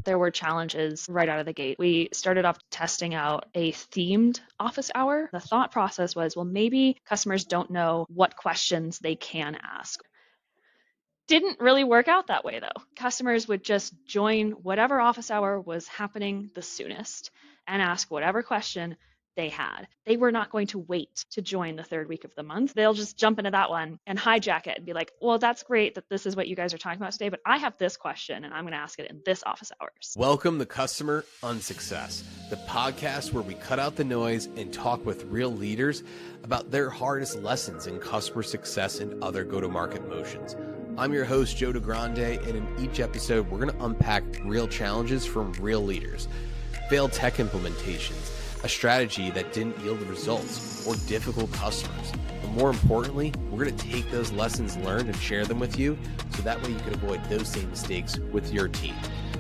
there were challenges right out of the gate. We started off testing out a themed office hour. The thought process was, well, maybe customers don't know what questions they can ask. Didn't really work out that way though. Customers would just join whatever office hour was happening the soonest and ask whatever question they had. They were not going to wait to join the third week of the month. They'll just jump into that one and hijack it and be like, well, that's great that this is what you guys are talking about today, but I have this question and I'm going to ask it in this office hours. Welcome to Customer Unsuccess, the podcast where we cut out the noise and talk with real leaders about their hardest lessons in customer success and other go-to-market motions. I'm your host, Joe DeGrande, and in each episode, we're going to unpack real challenges from real leaders, failed tech implementations, a strategy that didn't yield results, or difficult customers. But more importantly, we're going to take those lessons learned and share them with you so that way you can avoid those same mistakes with your team.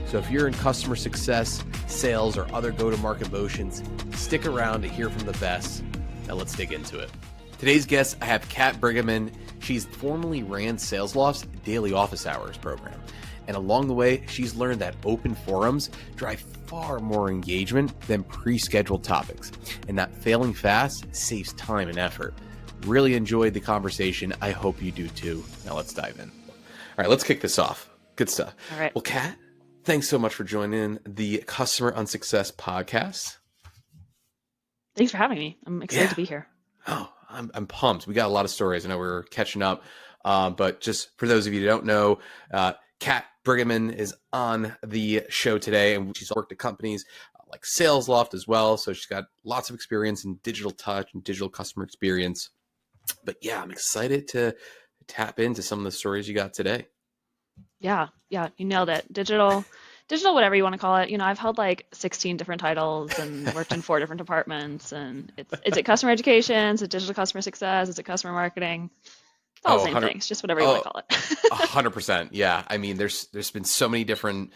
So if you're in customer success, sales, or other go-to-market motions, stick around to hear from the best. Now let's dig into it. Today's guest, I have Kat Breeggemann. She's formerly ran SalesLoft's daily office hours program. And along the way, she's learned that open forums drive far more engagement than pre-scheduled topics, and that failing fast saves time and effort. Really enjoyed the conversation. I hope you do too. Now let's dive in. All right, let's kick this off. Good stuff. All right. Well, Kat, thanks so much for joining the Customer Unsuccess podcast. Thanks for having me. I'm excited to be here. Oh, I'm pumped. We got a lot of stories. I know we're catching up, but just for those of you who don't know, Kat Breeggemann is on the show today, and she's worked at companies like SalesLoft as well. So she's got lots of experience in digital touch and digital customer experience. But yeah, I'm excited to tap into some of the stories you got today. Yeah, you nailed it. Digital, whatever you want to call it. You know, I've held like 16 different titles and worked in 4 different departments. And is it customer education? Is it digital customer success? Is it customer marketing? It's all the same thing. It's just whatever you want to call it. 100%. Yeah. I mean, there's been so many different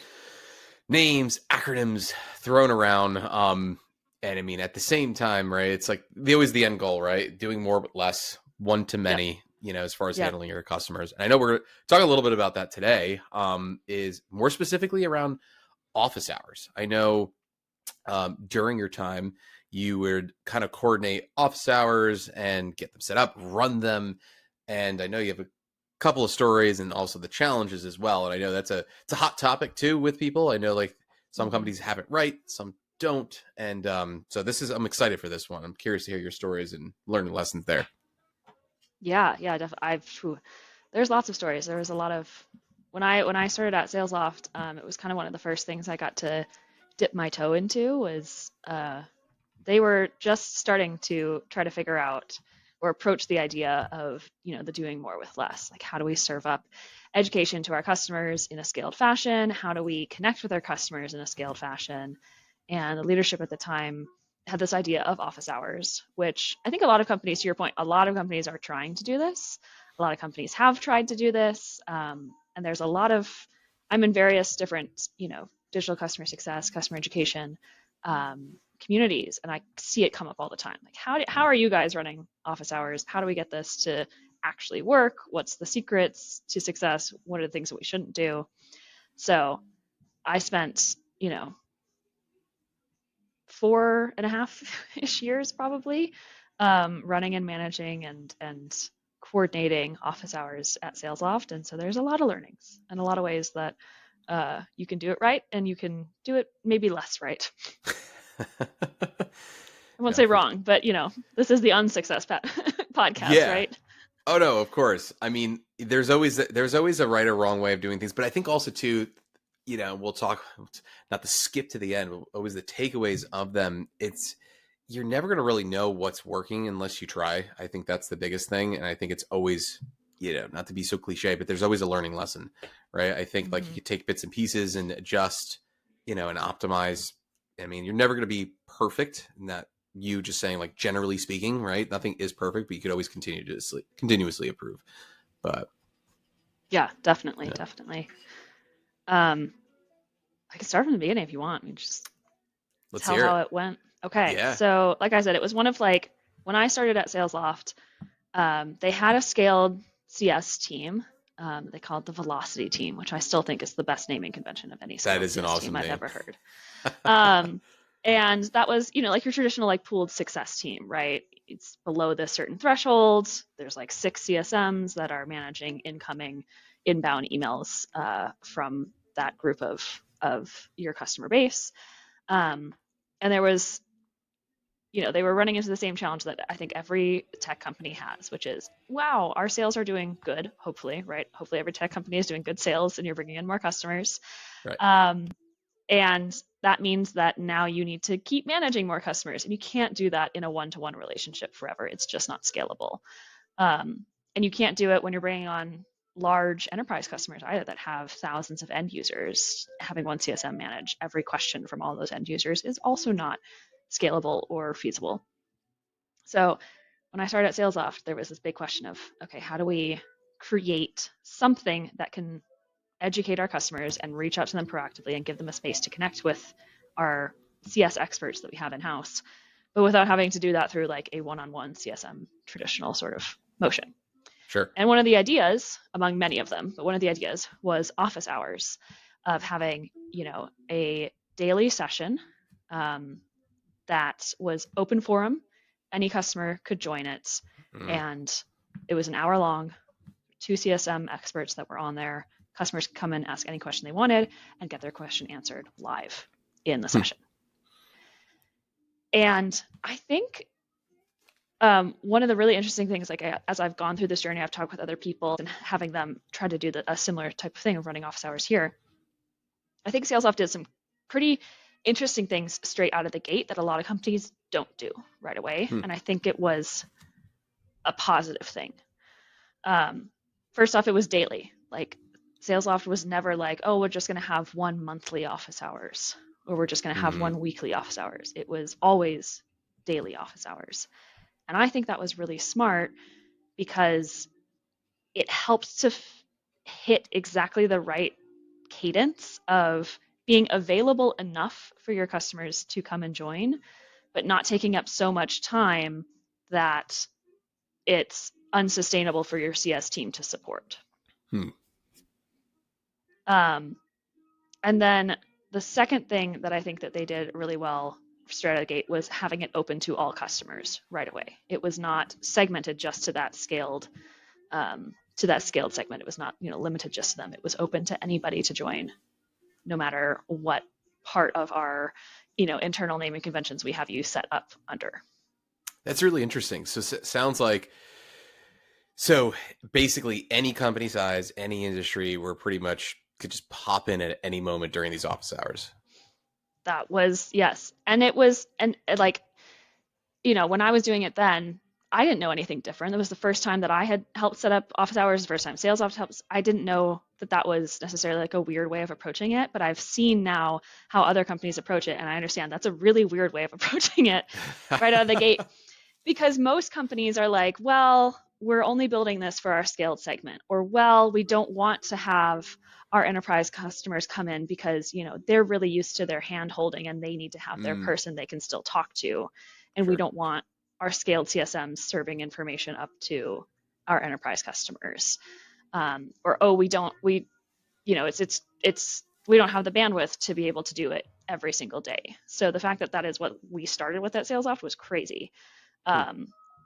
names, acronyms thrown around. And I mean, at the same time, right, it's like always the end goal, right? Doing more with less, one to many, you know, as far as handling your customers. And I know we're talking a little bit about that today, is more specifically around office hours. I know during your time, you would kind of coordinate office hours and get them set up, run them. And I know you have a couple of stories and also the challenges as well. And I know it's a hot topic too with people. I know like some companies have it right, some don't. And so I'm excited for this one. I'm curious to hear your stories and learn lessons there. Yeah, definitely. There's lots of stories. There was a lot of, when I started at SalesLoft, it was kind of one of the first things I got to dip my toe into was they were just starting to try to figure out or approach the idea of, you know, the doing more with less. Like, how do we serve up education to our customers in a scaled fashion? How do we connect with our customers in a scaled fashion? And the leadership at the time had this idea of office hours, which I think a lot of companies, to your point, a lot of companies are trying to do this. A lot of companies have tried to do this. And there's a lot of, I'm in various different, you know, digital customer success, customer education communities, and I see it come up all the time. Like, how are you guys running office hours? How do we get this to actually work? What's the secrets to success? What are the things that we shouldn't do? So I spent, you know, 4.5-ish years probably running and managing and coordinating office hours at SalesLoft. And so there's a lot of learnings and a lot of ways that you can do it right and you can do it maybe less right. I won't say wrong, but you know, this is the unsuccess podcast, right? Oh no, of course. I mean, there's always a right or wrong way of doing things, but I think also too, you know, we'll talk not to skip to the end, but always the takeaways of them. You're never going to really know what's working unless you try. I think that's the biggest thing. And I think it's always, you know, not to be so cliche, but there's always a learning lesson, right? I think like you could take bits and pieces and adjust, you know, and optimize. I mean, you're never going to be perfect, not you just saying like generally speaking, right? Nothing is perfect, but you could always continuously improve. But yeah, definitely. I can start from the beginning if you want. I mean, just tell how it went. Okay. Yeah. So like I said, it was one of like, when I started at SalesLoft, they had a scaled CS team. They call it the Velocity team, which I still think is the best naming convention of any That scaled is an CS team awesome I've name. ever heard. Um, and that was, like your traditional like pooled success team, right? It's below this certain threshold. There's like 6 CSMs that are managing incoming inbound emails from that group of your customer base. And there was, they were running into the same challenge that I think every tech company has, which is, wow, our sales are doing good, hopefully, right? Hopefully every tech company is doing good sales and you're bringing in more customers. Right. And that means that now you need to keep managing more customers, and you can't do that in a one-to-one relationship forever. It's just not scalable. And you can't do it when you're bringing on large enterprise customers either that have thousands of end users. Having one CSM manage every question from all those end users is also not scalable or feasible. So when I started at SalesLoft, there was this big question of, okay, how do we create something that can educate our customers and reach out to them proactively and give them a space to connect with our CS experts that we have in house, but without having to do that through like a one-on-one CSM traditional sort of motion. Sure. And one of the ideas, among many of them, but one of the ideas was office hours of having, a daily session that was open forum. Any customer could join it. And it was an hour long, 2 CSM experts that were on there. Customers could come in, ask any question they wanted, and get their question answered live in the session. And I think one of the really interesting things, like as I've gone through this journey, I've talked with other people and having them try to do a similar type of thing of running office hours here. I think SalesLoft did some pretty interesting things straight out of the gate that a lot of companies don't do right away. And I think it was a positive thing. First off, it was daily. Like SalesLoft was never like, oh, we're just going to have one monthly office hours or we're just going to have one weekly office hours. It was always daily office hours. And I think that was really smart because it helps to hit exactly the right cadence of being available enough for your customers to come and join, but not taking up so much time that it's unsustainable for your CS team to support. And then the second thing that I think that they did really well straight out of the gate was having it open to all customers right away. It was not segmented just to that scaled segment. It was not limited just to them. It was open to anybody to join, no matter what part of our internal naming conventions we have you set up under. That's really interesting. So sounds like, so basically any company size, any industry, we're pretty much could just pop in at any moment during these office hours. That was, yes. And it was, and like, when I was doing it then, I didn't know anything different. It was the first time that I had helped set up office hours, the first time SalesLoft helps. I didn't know that was necessarily like a weird way of approaching it, but I've seen now how other companies approach it, and I understand that's a really weird way of approaching it right out of the gate. Because most companies are like, well, we're only building this for our scaled segment, or well, we don't want to have our enterprise customers come in because they're really used to their hand holding and they need to have their person they can still talk to, and we don't want our scaled CSMs serving information up to our enterprise customers. Or we don't have the bandwidth to be able to do it every single day. So the fact that is what we started with at SalesLoft was crazy.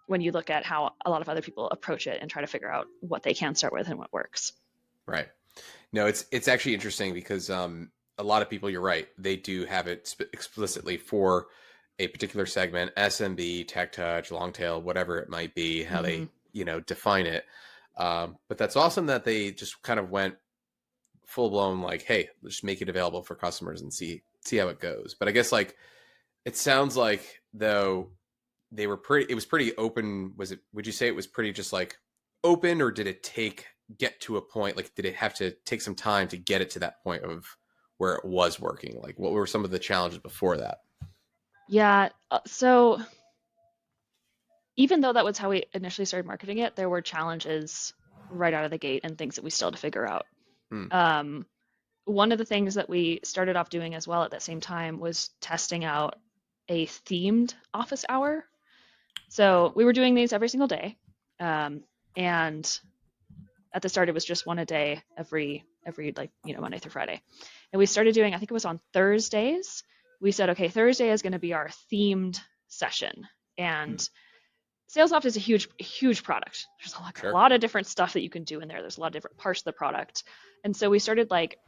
When you look at how a lot of other people approach it and try to figure out what they can start with and what works. Right. No, it's actually interesting because a lot of people, you're right, they do have it explicitly for a particular segment, SMB, tech touch, long tail, whatever it might be, how they define it. But that's awesome that they just kind of went full blown like, hey, let's just make it available for customers and see how it goes. But I guess like it sounds like though it was pretty open. Would you say it was pretty just like open, or did it get to a point, like did it have to take some time to get it to that point of where it was working? Like what were some of the challenges before that? Yeah, so even though that was how we initially started marketing it, there were challenges right out of the gate and things that we still had to figure out. One of the things that we started off doing as well at that same time was testing out a themed office hour. So we were doing these every single day. And at the start it was just one a day every like, Monday through Friday. And we started doing, I think it was on Thursdays. We said, okay, Thursday is going to be our themed session. And SalesLoft is a huge product. There's a Sure. lot of different stuff that you can do in there. There's a lot of different parts of the product. And so we started like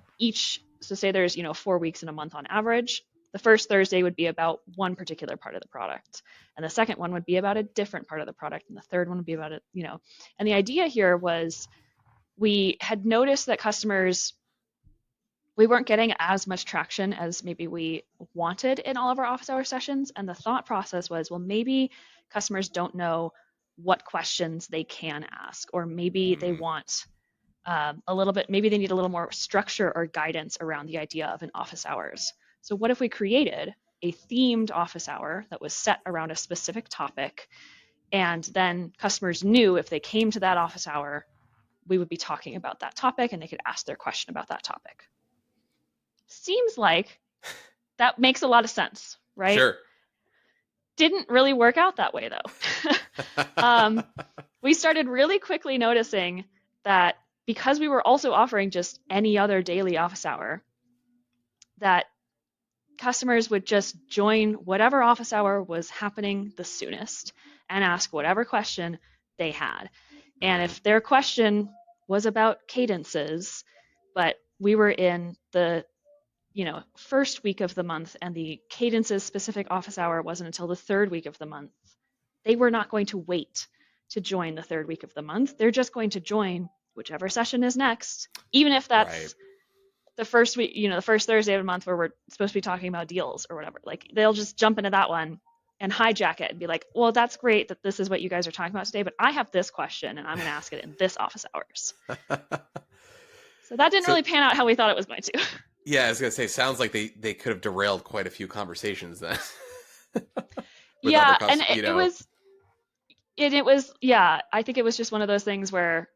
so say there's, 4 weeks in a month on average. The first Thursday would be about one particular part of the product. And the second one would be about a different part of the product. And the third one would be about it, And the idea here was we had noticed that we weren't getting as much traction as maybe we wanted in all of our office hour sessions. And the thought process was, well, maybe customers don't know what questions they can ask, or maybe they want a little bit, maybe they need a little more structure or guidance around the idea of an office hours. So what if we created a themed office hour that was set around a specific topic, and then customers knew if they came to that office hour, we would be talking about that topic and they could ask their question about that topic. Seems like that makes a lot of sense, right? Sure. Didn't really work out that way though. We started really quickly noticing that because we were also offering just any other daily office hour, that customers would just join whatever office hour was happening the soonest and ask whatever question they had. And if their question was about cadences, but we were in the first week of the month and the cadences specific office hour wasn't until the third week of the month, they were not going to wait to join the third week of the month. They're just going to join whichever session is next, even if that's the first week, the first Thursday of the month where we're supposed to be talking about deals or whatever. Like they'll just jump into that one and hijack it and be like, well, that's great that this is what you guys are talking about today, but I have this question and I'm going to ask it in this office hours. So that didn't really pan out how we thought it was going to. Yeah, I was gonna say, sounds like they could have derailed quite a few conversations then. Yeah, and it was, yeah, I think it was just one of those things where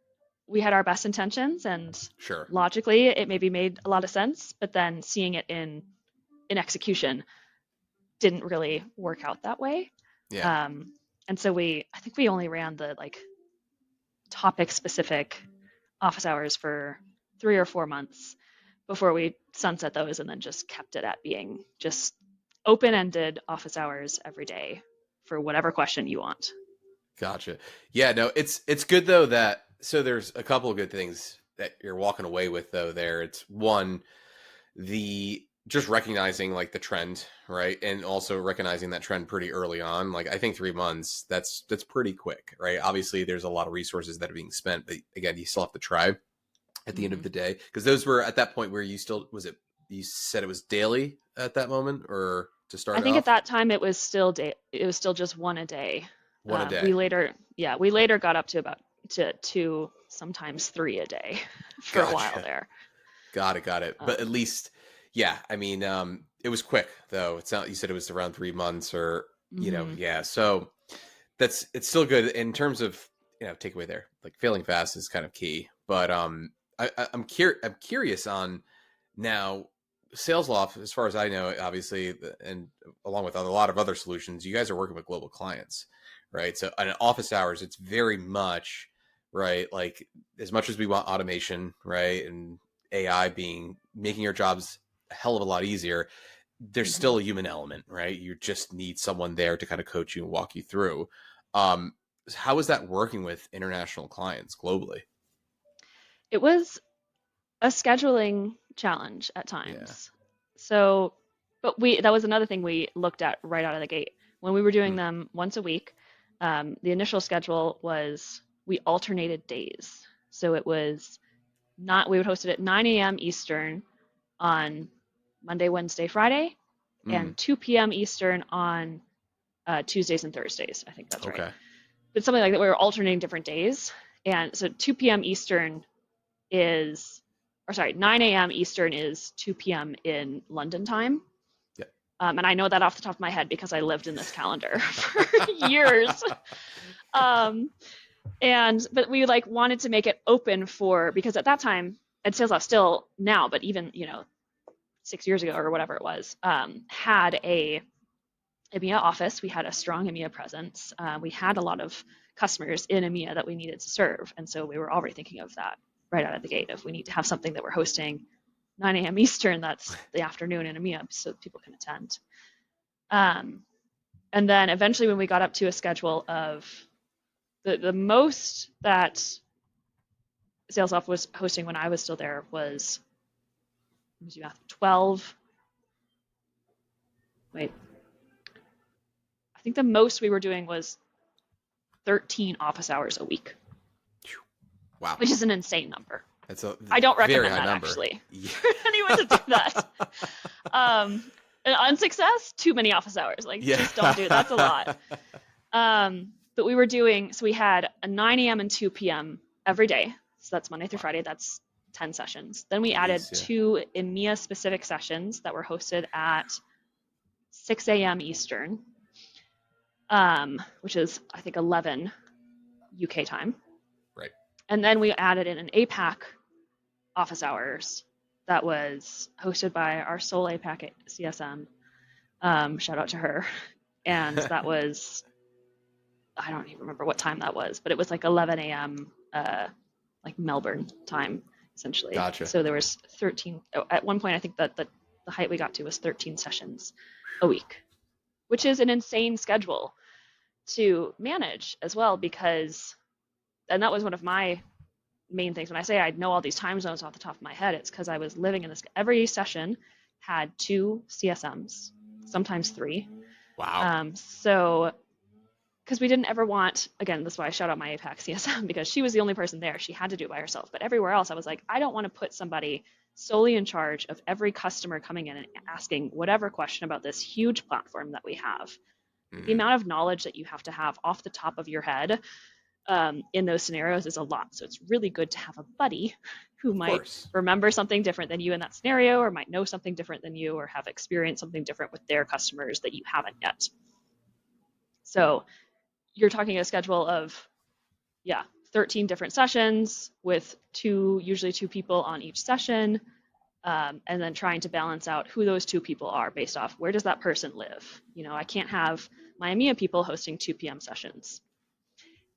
we had our best intentions and sure, logically it maybe made a lot of sense, but then seeing it in execution didn't really work out that way. Yeah. And so I think we only ran the like topic specific office hours for 3 or 4 months before we sunset those, and then just kept it at being just open-ended office hours every day for whatever question you want. Gotcha. Yeah, no, it's good though that, so there's a couple of good things that you're walking away with though there. It's one, the just recognizing like the trend, right? And also recognizing that trend pretty early on. Like I think 3 months, that's pretty quick, right? Obviously there's a lot of resources that are being spent, but again, you still have to try at the end of the day, because those were at that point where you still, you said it was daily at that moment, or to start I think off? at that time it was still just one a day. One a day. We later got up to about to 2, sometimes 3 a day for a while there. Got it. But at least, yeah, I mean, it was quick though. It's not, you said it was around 3 months or, yeah. So it's still good in terms of, takeaway there. Like failing fast is kind of key. But I'm curious on now SalesLoft, as far as I know, obviously, and along with a lot of other solutions, you guys are working with global clients, right? So in office hours, it's very much, right, like as much as we want automation, right, and AI making your jobs a hell of a lot easier, there's still a human element, right? You just need someone there to kind of coach you and walk you through. How is that working with international clients globally? It was a scheduling challenge at times. So, but that was another thing we looked at right out of the gate. When we were doing them once a week, the initial schedule was we alternated days. So it was we would host it at 9 a.m. Eastern on Monday, Wednesday, Friday, and 2 p.m. Eastern on Tuesdays and Thursdays. I think that's right. But something like that. We were alternating different days. And so 2 p.m. Eastern 9 a.m. Eastern is 2 p.m. in London time. Yep. And I know that off the top of my head because I lived in this calendar for years. But we wanted to make it open because at that time, and SalesLoft still now, but even 6 years ago or whatever it was, had a EMEA office. We had a strong EMEA presence. We had a lot of customers in EMEA that we needed to serve. And so we were already thinking of that right out of the gate. If we need to have something that we're hosting 9 a.m. Eastern, that's the afternoon in EMEA, so people can attend. And then eventually when we got up to a schedule of the most that SalesLoft was hosting when I was still there was 12. Wait, I think the most we were doing was 13 office hours a week. Wow. Which is an insane number. I don't very recommend high that number. Actually Yeah. for anyone to do that. On success, too many office hours. Just don't do it. That's a lot. But we were doing, so we had a 9 a.m. and 2 p.m. every day. So that's Monday through Friday. That's 10 sessions. Then we added 2 EMEA specific sessions that were hosted at 6 a.m. Eastern, which is, I think, 11 UK time. Right. And then we added in an APAC office hours that was hosted by our sole APAC CSM. Shout out to her. And that was, I don't even remember what time that was, but it was like 11 a.m. Like Melbourne time, essentially. Gotcha. So there was 13. At one point, I think that the height we got to was 13 sessions a week, which is an insane schedule to manage as well, because, and that was one of my main things. When I say I know all these time zones off the top of my head, it's because I was living in this. Every session had 2 CSMs, sometimes 3. Wow. So, because we didn't ever want, again, that's why I shout out my APAC CSM, because she was the only person there. She had to do it by herself. But everywhere else, I was like, I don't want to put somebody solely in charge of every customer coming in and asking whatever question about this huge platform that we have. Mm-hmm. The amount of knowledge that you have to have off the top of your head in those scenarios is a lot. So it's really good to have a buddy who might remember something different than you in that scenario, or might know something different than you, or have experienced something different with their customers that you haven't yet. So you're talking a schedule of, 13 different sessions with usually two people on each session, and then trying to balance out who those 2 people are based off where does that person live. I can't have my EMEA people hosting 2 p.m. sessions.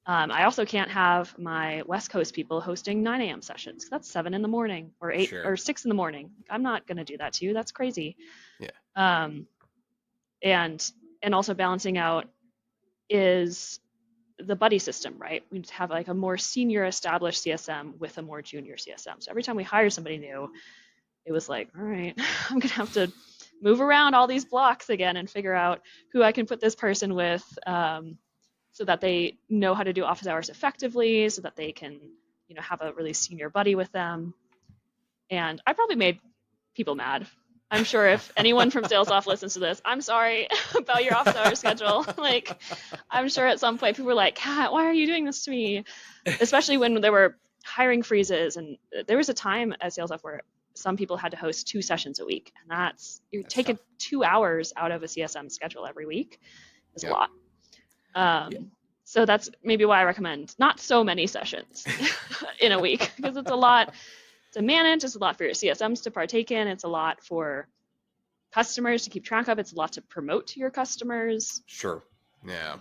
I also can't have my West Coast people hosting 9 a.m. sessions. That's 7 in the morning or 8 or 6 in the morning. I'm not going to do that to you. That's crazy. Yeah. And also balancing out is the buddy system, right? We have like a more senior established CSM with a more junior CSM. So every time we hired somebody new, it was like, all right, I'm going to have to move around all these blocks again and figure out who I can put this person with, so that they know how to do office hours effectively, so that they can, have a really senior buddy with them. And I probably made people mad. I'm sure if anyone from SalesLoft listens to this, I'm sorry about your office hour schedule. I'm sure at some point people were like, Kat, why are you doing this to me? Especially when there were hiring freezes. And there was a time at SalesLoft where some people had to host 2 sessions a week. And you're taking tough. 2 hours out of a CSM schedule every week is a lot. So that's maybe why I recommend not so many sessions in a week, because it's a lot to manage, it's a lot for your CSMs to partake in, it's a lot for customers to keep track of, it's a lot to promote to your customers. Sure. Yeah.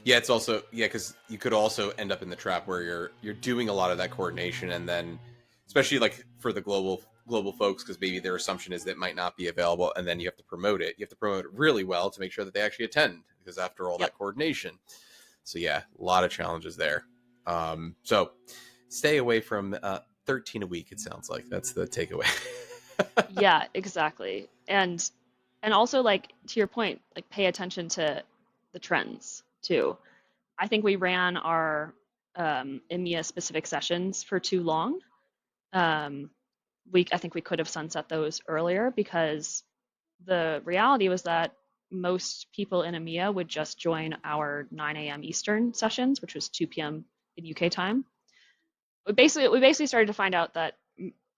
Yeah, it's also, because you could also end up in the trap where you're doing a lot of that coordination, and then, especially like for the global folks, because maybe their assumption is that it might not be available, and then you have to promote it. You have to promote it really well to make sure that they actually attend, because after all that coordination. So yeah, a lot of challenges there. So stay away from 13 a week, it sounds like. That's the takeaway. Yeah, exactly. And also, like, to your point, like, pay attention to the trends too. I think we ran our EMEA specific sessions for too long. I think we could have sunset those earlier, because the reality was that most people in EMEA would just join our 9 a.m. Eastern sessions, which was 2 p.m. in UK time. We basically started to find out that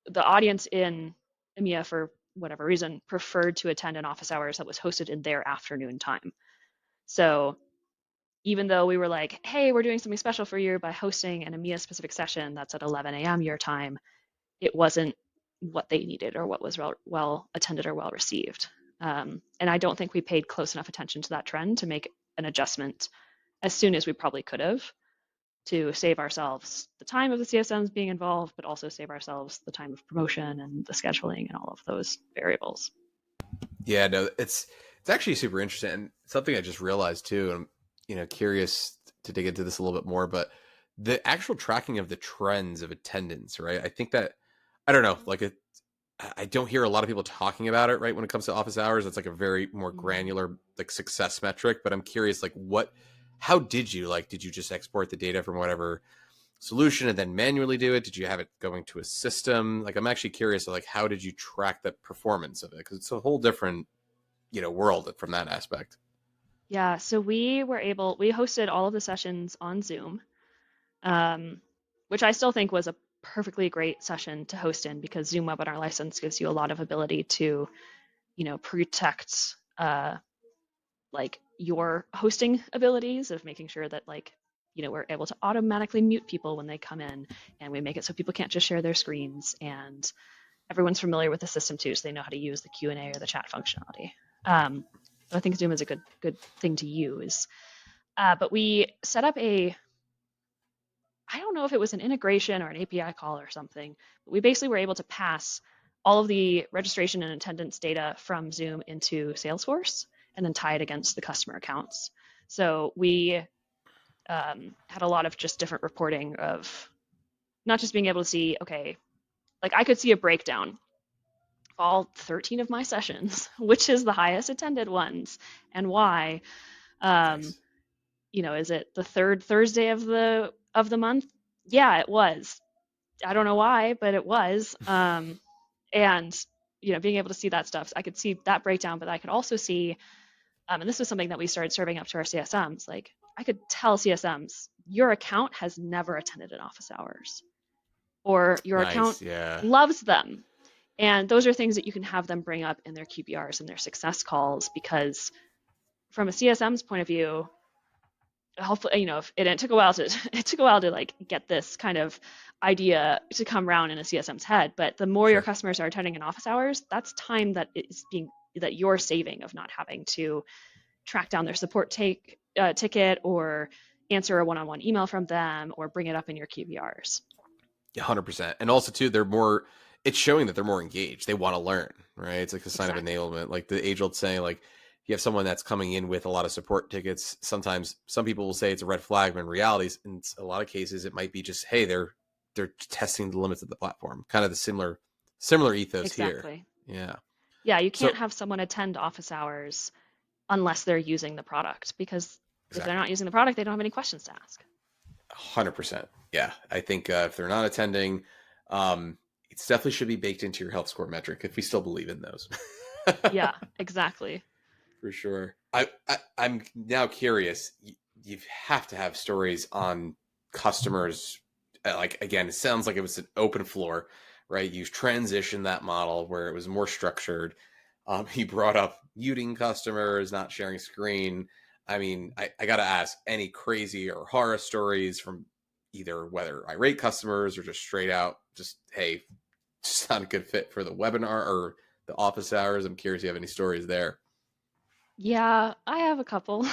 the audience in EMEA, for whatever reason, preferred to attend an office hours that was hosted in their afternoon time. So even though we were like, hey, we're doing something special for you by hosting an EMEA specific session that's at 11 a.m. your time, it wasn't what they needed or what was well attended or well received. And I don't think we paid close enough attention to that trend to make an adjustment as soon as we probably could have. to save ourselves the time of the CSMs being involved, but also save ourselves the time of promotion and the scheduling and all of those variables. Yeah, no, it's actually super interesting and something I just realized too. And I'm curious to dig into this a little bit more, but the actual tracking of the trends of attendance, right? I think that I don't know, like I don't hear a lot of people talking about it, right? When it comes to office hours, it's like a very more Mm. granular like success metric. But I'm curious, like how did you just export the data from whatever solution and then manually do it? Did you have it going to a system? Like, I'm actually curious, like, how did you track the performance of it? Because it's a whole different, world from that aspect. Yeah, so we hosted all of the sessions on Zoom, um, which I still think was a perfectly great session to host in because Zoom Webinar License gives you a lot of ability to, protect like your hosting abilities of making sure that like, we're able to automatically mute people when they come in, and we make it so people can't just share their screens, and everyone's familiar with the system too, so they know how to use the Q&A or the chat functionality. So I think Zoom is a good thing to use. But we set up I don't know if it was an integration or an API call or something, but we basically were able to pass all of the registration and attendance data from Zoom into Salesforce and then tie it against the customer accounts. So we had a lot of just different reporting of not just being able to see, okay, like I could see a breakdown of all 13 of my sessions, which is the highest attended ones and why. Um, Nice. is it the third Thursday of the month? Yeah, it was. I don't know why, but it was. And being able to see that stuff, I could see that breakdown, but I could also see, and this was something that we started serving up to our CSMs. Like I could tell CSMs, your account has never attended an office hours, or your account Nice. Yeah. loves them. And those are things that you can have them bring up in their QBRs and their success calls because from a CSM's point of view, hopefully, it took a while to it took a while to like get this kind of idea to come around in a CSM's head. But the more your Sure. customers are attending in office hours, that's time that you're saving of not having to track down their support ticket or answer a one-on-one email from them or bring it up in your QBRs. 100%. And also, too, they're more, it's showing that they're more engaged. They want to learn, right? It's like a sign of Exactly. enablement. Like the age old saying, like, you have someone that's coming in with a lot of support tickets. Sometimes some people will say it's a red flag, but in reality, in a lot of cases, it might be just, hey, they're testing the limits of the platform. Kind of the similar ethos here. Exactly. Yeah. Yeah, you So can't have someone attend office hours unless they're using the product because if they're exactly. not using the product, they don't have any questions to ask. 100%. Yeah. I think if they're not attending, it definitely should be baked into your health score metric if we still believe in those. Yeah, exactly. For sure. I'm now curious. You have to have stories on customers. Like again, it sounds like it was an open floor, right? You transitioned that model where it was more structured. He brought up muting customers, not sharing screen. I mean, I got to ask any crazy or horror stories from either whether irate customers or just straight out, just hey, just not a good fit for the webinar or the office hours. I'm curious if you have any stories there. Yeah, I have a couple.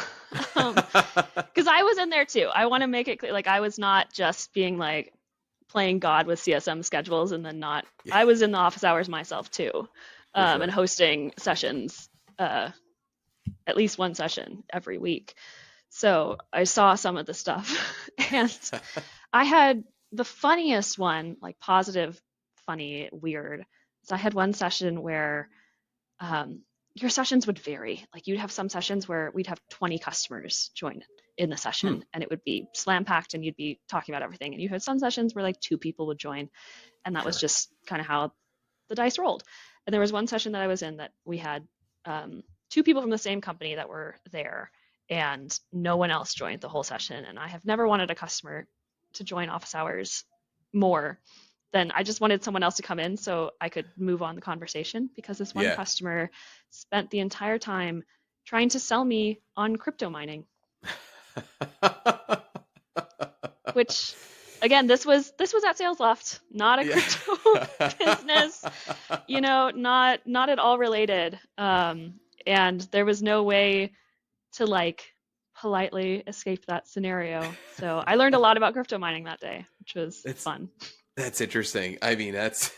Um, because I was in there too. I want to make it clear, like I was not just being like playing God with CSM schedules and then not. Yeah, I was in the office hours myself too, for and sure. hosting sessions, uh, at least one session every week. So I saw some of the stuff, and I had the funniest one, like positive, funny, weird. So I had one session where um, your sessions would vary. Like you'd have some sessions where we'd have 20 customers join in the Hmm, session and it would be slam packed and you'd be talking about everything. And you had some sessions where like two people would join and that was sure. just kind of how the dice rolled. And there was one session that I was in that we had two people from the same company that were there and no one else joined the whole session. And I have never wanted a customer to join office hours more than I just wanted someone else to come in so I could move on the conversation because this one Yeah. customer spent the entire time trying to sell me on crypto mining, which again, this was at SalesLoft, not a Yeah. crypto business, not at all related. And there was no way to like politely escaped that scenario. So I learned a lot about crypto mining that day, which was It's fun. That's interesting. I mean, that's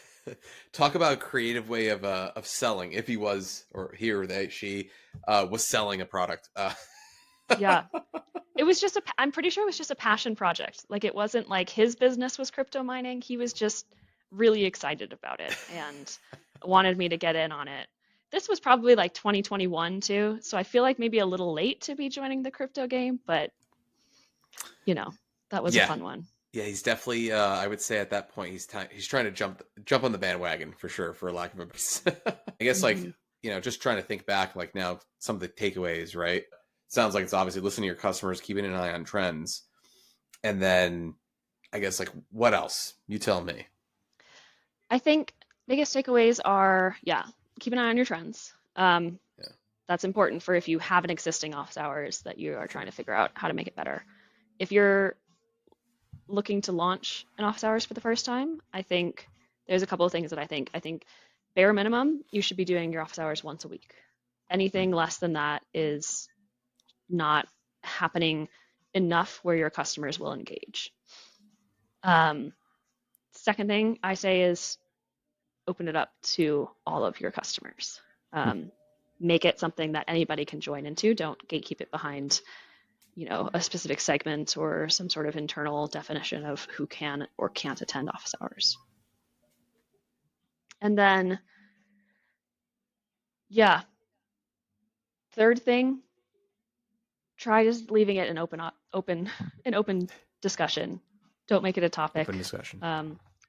talk about a creative way of selling. If he was, or he or they, she was selling a product. Yeah. It was just I'm pretty sure it was just a passion project. Like it wasn't like his business was crypto mining. He was just really excited about it and wanted me to get in on it. This was probably like 2021 too, so I feel like maybe a little late to be joining the crypto game, but you know, that was a Yeah, fun one. yeah, he's definitely. I would say at that point he's trying to jump on the bandwagon for sure, for lack of a. I guess like Hmm. just trying to think back like now some of the takeaways, right? Sounds like it's obviously listening to your customers, keeping an eye on trends, and then I guess like what else? You tell me. I think biggest takeaways are, yeah, keep an eye on your trends. Yeah, That's important for if you have an existing office hours that you are trying to figure out how to make it better. If you're looking to launch an office hours for the first time, I think there's a couple of things that I think bare minimum, you should be doing your office hours once a week. Anything less than that is not happening enough where your customers will engage. Um, Second thing I say is open it up to all of your customers. Um, Make it something that anybody can join into. Don't gatekeep it behind, a specific segment or some sort of internal definition of who can or can't attend office hours. And then, yeah, third thing, try just leaving it an open discussion. Don't make it a topic, open discussion.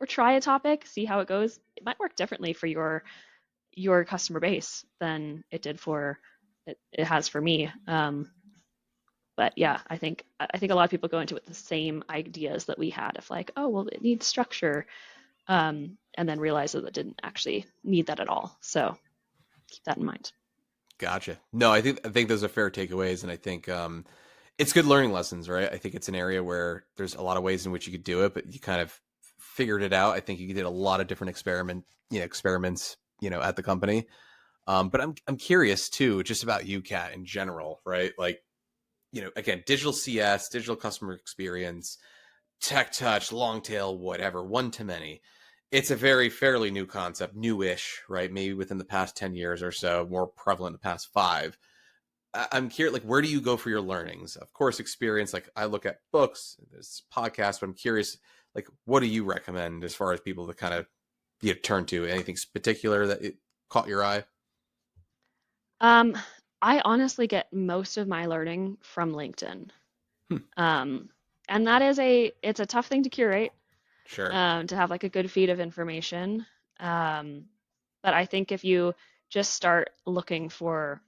or try a topic, see how it goes. It might work differently for your customer base than it has for me. But yeah, I think a lot of people go into it with the same ideas that we had of like, oh well, it needs structure, and then realize that it didn't actually need that at all. So keep that in mind. Gotcha. No, I think those are fair takeaways, and I think it's good learning lessons, right? I think it's an area where there's a lot of ways in which you could do it, but you kind of figured it out. I think you did a lot of different experiments, at the company. But I'm curious too, just about UCAT in general, right? Like, again, digital CS, digital customer experience, tech touch, long tail, whatever, one to many. It's a very fairly new concept, newish, right? Maybe within the past 10 years or so, more prevalent in the past 5. I'm curious, like, where do you go for your learnings? Of course, experience, like I look at books, there's podcasts, but I'm curious, like, what do you recommend as far as people to kind of turn to? Anything particular that it caught your eye? Um, I honestly get most of my learning from LinkedIn. Hmm, Um, and it's a tough thing to curate, sure. to have like a good feed of information. Um, but I think if you just start looking for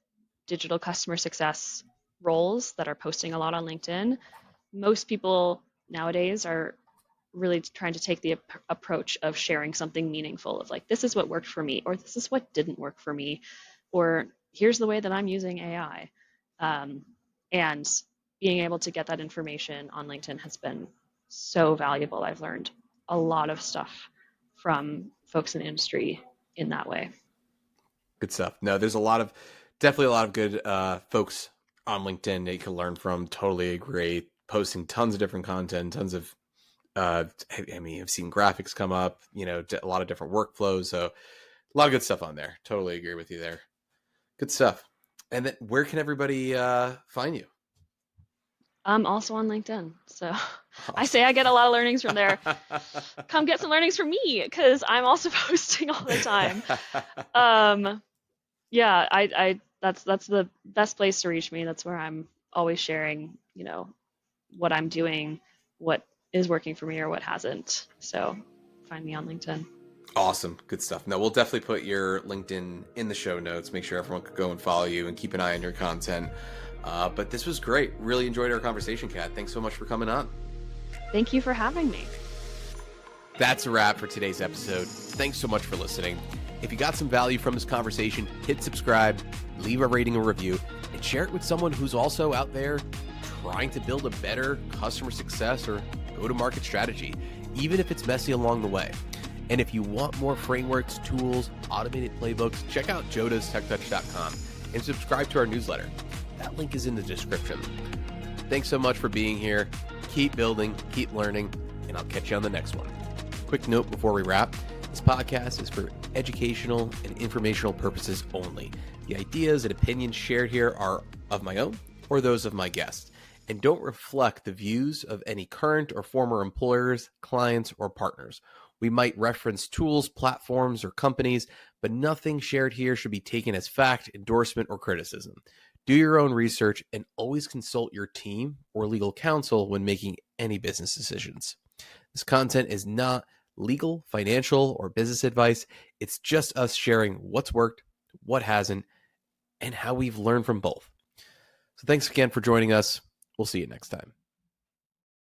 digital customer success roles that are posting a lot on LinkedIn, most people nowadays are really trying to take the approach of sharing something meaningful of like, this is what worked for me, or this is what didn't work for me, or here's the way that I'm using AI. Um, and being able to get that information on LinkedIn has been so valuable. I've learned a lot of stuff from folks in the industry in that way. Good stuff. No, there's definitely a lot of good folks on LinkedIn that you can learn from. Totally agree. Posting tons of different content, tons of, I mean, I've seen graphics come up, a lot of different workflows. So a lot of good stuff on there. Totally agree with you there. Good stuff. And then where can everybody find you? I'm also on LinkedIn. So I Awesome. say I get a lot of learnings from there. Come get some learnings from me because I'm also posting all the time. Um, yeah, that's the best place to reach me. That's where I'm always sharing, what I'm doing, what is working for me or what hasn't. So find me on LinkedIn. Awesome. Good stuff. No, we'll definitely put your LinkedIn in the show notes. Make sure everyone could go and follow you and keep an eye on your content. But this was great. Really enjoyed our conversation, Kat. Thanks so much for coming on. Thank you for having me. That's a wrap for today's episode. Thanks so much for listening. If you got some value from this conversation, hit subscribe, leave a rating or review, and share it with someone who's also out there trying to build a better customer success or go-to-market strategy, even if it's messy along the way. And if you want more frameworks, tools, automated playbooks, check out jodastechtouch.com and subscribe to our newsletter. That link is in the description. Thanks so much for being here. Keep building, keep learning, and I'll catch you on the next one. Quick note before we wrap, this podcast is for educational and informational purposes only. The ideas and opinions shared here are of my own or those of my guests, and don't reflect the views of any current or former employers, clients, or partners. We might reference tools, platforms, or companies, but nothing shared here should be taken as fact, endorsement, or criticism. Do your own research and always consult your team or legal counsel when making any business decisions. This content is not legal, financial, or business advice. It's just us sharing what's worked, what hasn't, and how we've learned from both. So thanks again for joining us. We'll see you next time.